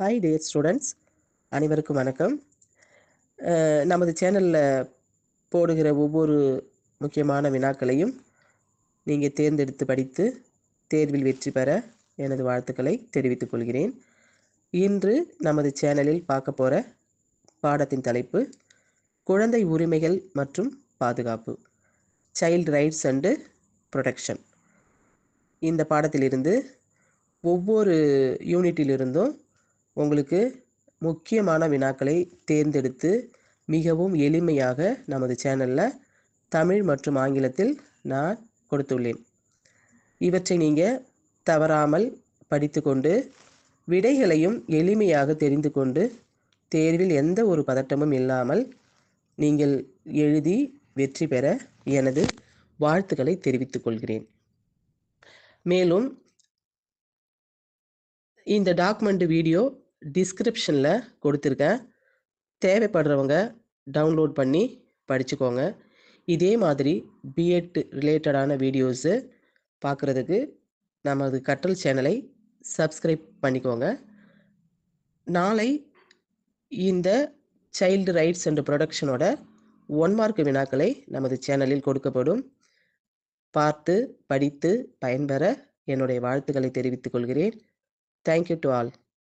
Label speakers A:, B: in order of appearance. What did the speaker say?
A: Hi dear students, அனைவருக்கும் வணக்கம். நமது சேனலில் போடுகிற ஒவ்வொரு முக்கியமான வினாக்களையும் நீங்கள் தேர்ந்தெடுத்து படித்து தேர்வில் வெற்றி பெற எனது வாழ்த்துக்களை தெரிவித்துக் கொள்கிறேன். இன்று நமது சேனலில் பார்க்க போகிற பாடத்தின் தலைப்பு குழந்தை உரிமைகள் மற்றும் பாதுகாப்பு, சைல்டு ரைட்ஸ் அண்டு ப்ரொடெக்ஷன். இந்த பாடத்திலிருந்து ஒவ்வொரு யூனிட்டிலிருந்தும் உங்களுக்கு முக்கியமான வினாக்களை தேர்ந்தெடுத்து மிகவும் எளிமையாக நமது சேனலில் தமிழ் மற்றும் ஆங்கிலத்தில் நான் கொடுத்துள்ளேன். இவற்றை நீங்கள் தவறாமல் படித்து கொண்டு விடைகளையும் எளிமையாக தெரிந்து கொண்டு தேர்வில் எந்த ஒரு பதட்டமும் இல்லாமல் நீங்கள் எழுதி வெற்றி பெற எனது வாழ்த்துக்களை தெரிவித்துக் கொள்கிறேன். மேலும் இந்த டாக்குமெண்ட் வீடியோ டிஸ்கிரிப்ஷனில் கொடுத்துருக்கேன். தேவைப்படுறவங்க டவுன்லோட் பண்ணி படிச்சுக்கோங்க. இதே மாதிரி பிஎட் ரிலேட்டடான வீடியோஸு பார்க்குறதுக்கு நமது கற்றல் சேனலை சப்ஸ்கிரைப் பண்ணிக்கோங்க. நாளை இந்த சைல்டு ரைட்ஸ் அண்ட் ப்ரொடெக்ஷனோட 1 மார்க் வினாக்களை நமது சேனலில் கொடுக்கப்படும். பார்த்து படித்து பயன்பெற என்னுடைய வாழ்த்துக்களை தெரிவித்துக் கொள்கிறேன். Thank you to all.